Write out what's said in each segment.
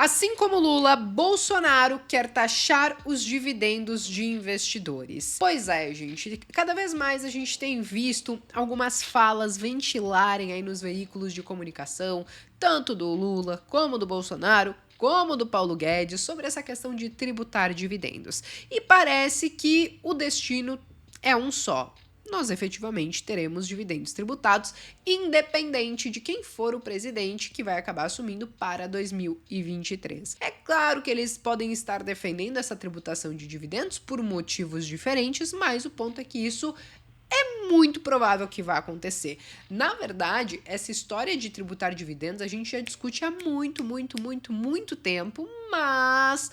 Assim como Lula, Bolsonaro quer taxar os dividendos de investidores. Pois é, gente, cada vez mais a gente tem visto algumas falas ventilarem aí nos veículos de comunicação, tanto do Lula como do Bolsonaro, como do Paulo Guedes, sobre essa questão de tributar dividendos. E parece que o destino é um só. Nós efetivamente teremos dividendos tributados, independente de quem for o presidente que vai acabar assumindo para 2023. É claro que eles podem estar defendendo essa tributação de dividendos por motivos diferentes, mas o ponto é que isso é muito provável que vá acontecer. Na verdade, essa história de tributar dividendos a gente já discute há muito tempo, mas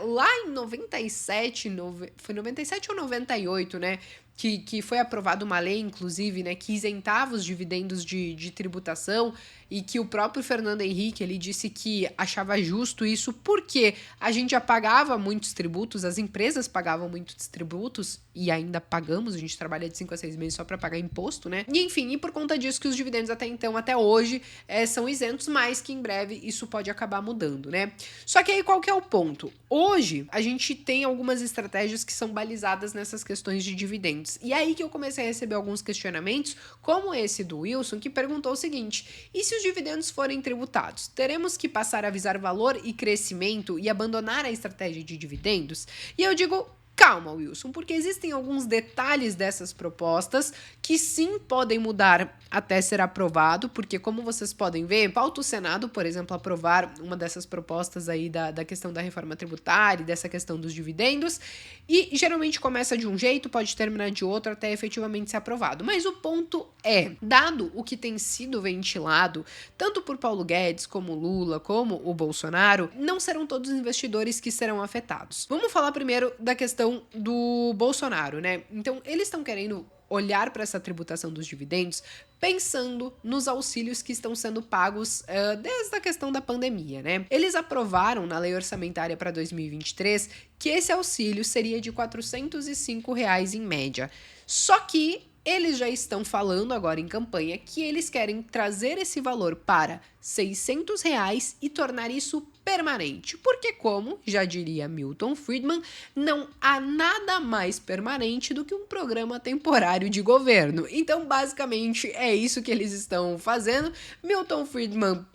lá em 97, foi 97 ou 98, né? Que foi aprovada uma lei, inclusive, né, que isentava os dividendos de tributação e que o próprio Fernando Henrique ele disse que achava justo isso porque a gente já pagava muitos tributos, as empresas pagavam muitos tributos e ainda pagamos, a gente trabalha de 5 a 6 meses só para pagar imposto, né? E enfim, e por conta disso que os dividendos até então, até hoje, são isentos, mas que em breve isso pode acabar mudando, né? Só que aí qual que é o ponto? Hoje, a gente tem algumas estratégias que são balizadas nessas questões de dividendos. E aí que eu comecei a receber alguns questionamentos, como esse do Wilson, que perguntou o seguinte: e se os dividendos forem tributados? Teremos que passar a visar valor e crescimento e abandonar a estratégia de dividendos? E eu digo: calma, Wilson, porque existem alguns detalhes dessas propostas que sim podem mudar até ser aprovado, porque como vocês podem ver, falta o Senado, por exemplo, aprovar uma dessas propostas aí da questão da reforma tributária e dessa questão dos dividendos, e geralmente começa de um jeito, pode terminar de outro até efetivamente ser aprovado. Mas o ponto é, dado o que tem sido ventilado, tanto por Paulo Guedes, como Lula, como o Bolsonaro, não serão todos os investidores que serão afetados. Vamos falar primeiro da questão do Bolsonaro, né? Então, eles estão querendo olhar para essa tributação dos dividendos pensando nos auxílios que estão sendo pagos desde a questão da pandemia, né? Eles aprovaram na lei orçamentária para 2023 que esse auxílio seria de R$ 405 em média. Só que eles já estão falando agora em campanha que eles querem trazer esse valor para R$ 600 e tornar isso permanente. Porque, como já diria Milton Friedman, não há nada mais permanente do que um programa temporário de governo. Então, basicamente, é isso que eles estão fazendo. Milton Friedman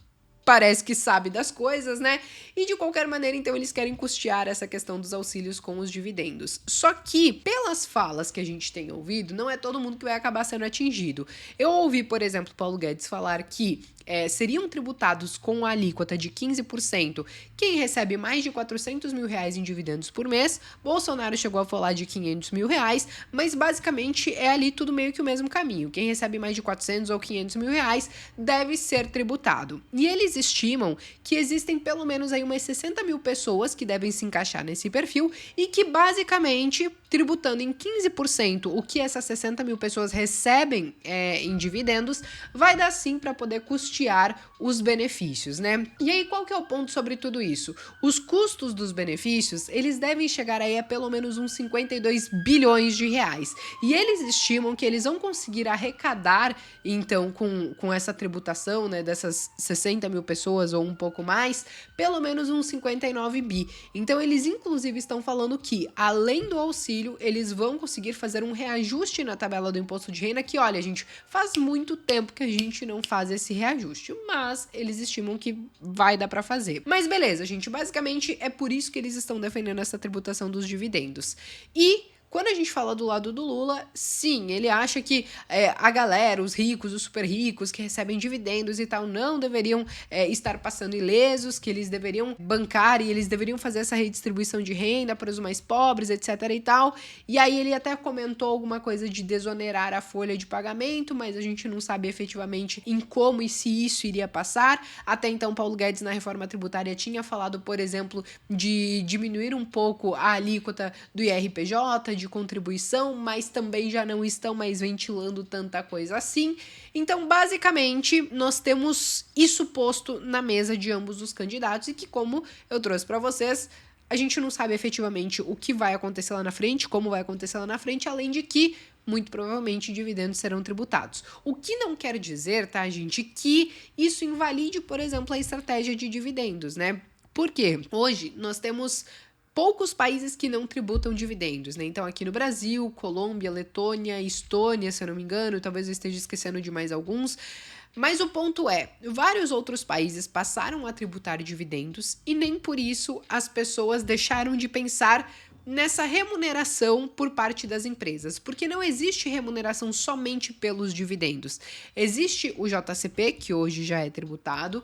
parece que sabe das coisas, né? E de qualquer maneira, então, eles querem custear essa questão dos auxílios com os dividendos. Só que, pelas falas que a gente tem ouvido, não é todo mundo que vai acabar sendo atingido. Eu ouvi, por exemplo, Paulo Guedes falar que seriam tributados com a alíquota de 15% quem recebe mais de R$ 400 mil em dividendos por mês. Bolsonaro chegou a falar de R$ 500 mil, mas basicamente é ali tudo meio que o mesmo caminho. Quem recebe mais de 400 ou 500 mil deve ser tributado. E eles estimam que existem pelo menos aí umas 60 mil pessoas que devem se encaixar nesse perfil e que basicamente, tributando em 15% o que essas 60 mil pessoas recebem em dividendos, vai dar sim para poder custear os benefícios, né? E aí, qual que é o ponto sobre tudo isso? Os custos dos benefícios, eles devem chegar aí a pelo menos uns 52 bilhões de reais. E eles estimam que eles vão conseguir arrecadar, então, com essa tributação, né, dessas 60 mil pessoas ou um pouco mais, pelo menos uns 59 bi. Então, eles inclusive estão falando que, além do auxílio, eles vão conseguir fazer um reajuste na tabela do imposto de renda que, olha, gente, faz muito tempo que a gente não faz esse reajuste, mas eles estimam que vai dar para fazer. Mas beleza, gente, basicamente é por isso que eles estão defendendo essa tributação dos dividendos. E quando a gente fala do lado do Lula, sim, ele acha que a galera, os ricos, os super ricos que recebem dividendos e tal, não deveriam estar passando ilesos, que eles deveriam bancar e eles deveriam fazer essa redistribuição de renda para os mais pobres, etc e tal. E aí ele até comentou alguma coisa de desonerar a folha de pagamento, mas a gente não sabe efetivamente em como e se isso iria passar. Até então, Paulo Guedes, na reforma tributária, tinha falado, por exemplo, de diminuir um pouco a alíquota do IRPJ, de contribuição, mas também já não estão mais ventilando tanta coisa assim. Então, basicamente, nós temos isso posto na mesa de ambos os candidatos e que, como eu trouxe para vocês, a gente não sabe efetivamente o que vai acontecer lá na frente, como vai acontecer lá na frente, além de que, muito provavelmente, dividendos serão tributados. O que não quer dizer, tá, gente, que isso invalide, por exemplo, a estratégia de dividendos, né? Por quê? Hoje nós temos poucos países que não tributam dividendos, né? Então, aqui no Brasil, Colômbia, Letônia, Estônia, se eu não me engano, talvez eu esteja esquecendo de mais alguns. Mas o ponto é, vários outros países passaram a tributar dividendos e nem por isso as pessoas deixaram de pensar nessa remuneração por parte das empresas, porque não existe remuneração somente pelos dividendos. Existe o JCP, que hoje já é tributado,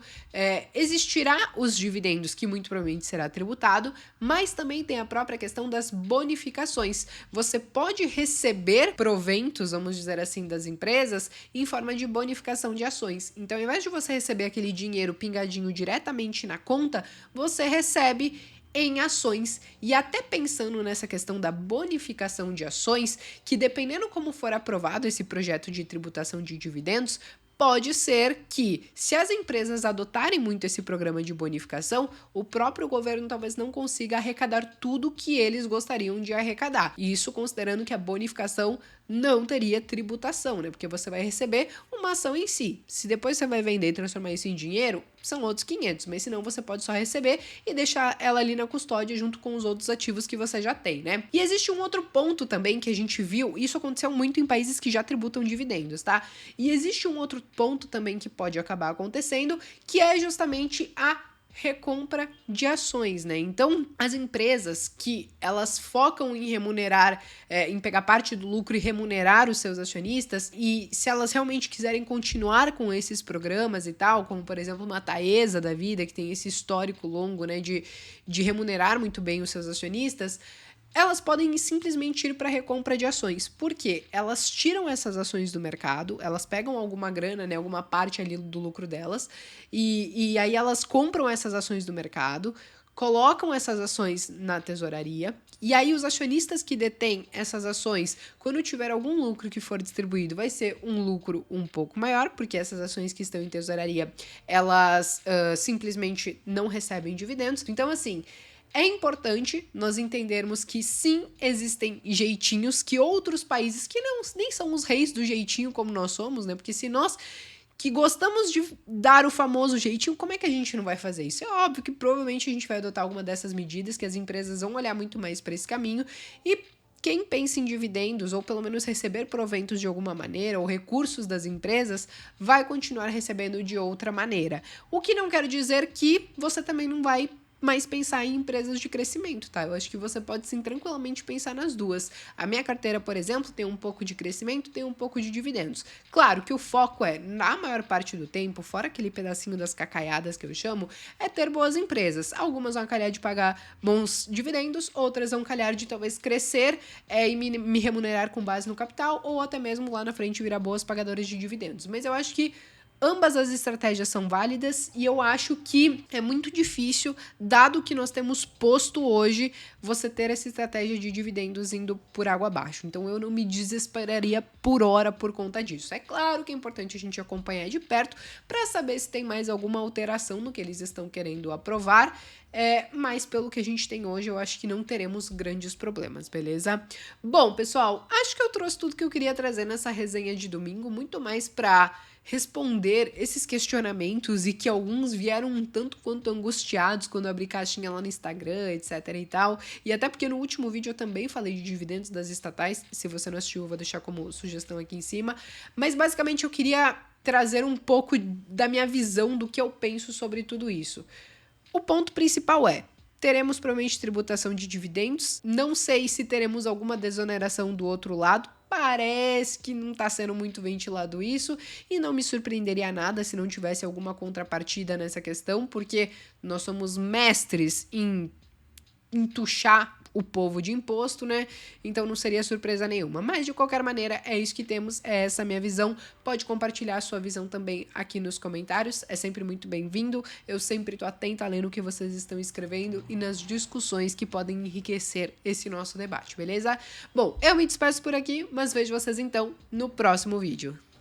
existirá os dividendos, que muito provavelmente será tributado, mas também tem a própria questão das bonificações. Você pode receber proventos, vamos dizer assim, das empresas em forma de bonificação de ações. Então, ao invés de você receber aquele dinheiro pingadinho diretamente na conta, você recebe em ações. E até pensando nessa questão da bonificação de ações, que dependendo como for aprovado esse projeto de tributação de dividendos, pode ser que, se as empresas adotarem muito esse programa de bonificação, o próprio governo talvez não consiga arrecadar tudo que eles gostariam de arrecadar. E isso considerando que a bonificação não teria tributação, né? Porque você vai receber uma ação em si. Se depois você vai vender e transformar isso em dinheiro, são outros 500, mas senão você pode só receber e deixar ela ali na custódia junto com os outros ativos que você já tem, né? E existe um outro ponto também que a gente viu, isso aconteceu muito em países que já tributam dividendos, tá? E existe um outro ponto também que pode acabar acontecendo, que é justamente a recompra de ações, né? Então, as empresas que elas focam em remunerar, em pegar parte do lucro e remunerar os seus acionistas, e se elas realmente quiserem continuar com esses programas e tal, como por exemplo uma Taesa da vida, que tem esse histórico longo, né, de remunerar muito bem os seus acionistas, elas podem simplesmente ir para recompra de ações. Por quê? Elas tiram essas ações do mercado, elas pegam alguma grana, né, alguma parte ali do lucro delas, e aí elas compram essas ações do mercado, colocam essas ações na tesouraria, e aí os acionistas que detêm essas ações, quando tiver algum lucro que for distribuído, vai ser um lucro um pouco maior, porque essas ações que estão em tesouraria, elas simplesmente não recebem dividendos. Então, assim, é importante nós entendermos que sim, existem jeitinhos que outros países que nem são os reis do jeitinho como nós somos, né? Porque se nós que gostamos de dar o famoso jeitinho, como é que a gente não vai fazer isso? É óbvio que provavelmente a gente vai adotar alguma dessas medidas, que as empresas vão olhar muito mais para esse caminho e quem pensa em dividendos, ou pelo menos receber proventos de alguma maneira, ou recursos das empresas, vai continuar recebendo de outra maneira. O que não quer dizer que você também não vai mais pensar em empresas de crescimento, tá? Eu acho que você pode sim tranquilamente pensar nas duas. A minha carteira, por exemplo, tem um pouco de crescimento, tem um pouco de dividendos. Claro que o foco é, na maior parte do tempo, fora aquele pedacinho das cacaiadas que eu chamo, é ter boas empresas. Algumas vão calhar de pagar bons dividendos, outras vão calhar de talvez crescer e me remunerar com base no capital, ou até mesmo lá na frente virar boas pagadoras de dividendos. Mas eu acho que ambas as estratégias são válidas e eu acho que é muito difícil, dado que nós temos posto hoje, você ter essa estratégia de dividendos indo por água abaixo. Então eu não me desesperaria por hora por conta disso. É claro que é importante a gente acompanhar de perto para saber se tem mais alguma alteração no que eles estão querendo aprovar, mas pelo que a gente tem hoje, eu acho que não teremos grandes problemas, beleza? Bom, pessoal, acho que eu trouxe tudo que eu queria trazer nessa resenha de domingo, muito mais para responder esses questionamentos e que alguns vieram um tanto quanto angustiados quando eu abri caixinha lá no Instagram, etc e tal. E até porque no último vídeo eu também falei de dividendos das estatais. Se você não assistiu, eu vou deixar como sugestão aqui em cima. Mas basicamente eu queria trazer um pouco da minha visão do que eu penso sobre tudo isso. O ponto principal é: teremos provavelmente tributação de dividendos. Não sei se teremos alguma desoneração do outro lado. Parece que não está sendo muito ventilado isso, e não me surpreenderia nada se não tivesse alguma contrapartida nessa questão, porque nós somos mestres em entuchar o povo de imposto, né? Então não seria surpresa nenhuma. Mas de qualquer maneira, é isso que temos, é essa minha visão. Pode compartilhar a sua visão também aqui nos comentários, é sempre muito bem-vindo. Eu sempre tô atenta lendo o que vocês estão escrevendo e nas discussões que podem enriquecer esse nosso debate, beleza? Bom, eu me despeço por aqui, mas vejo vocês então no próximo vídeo.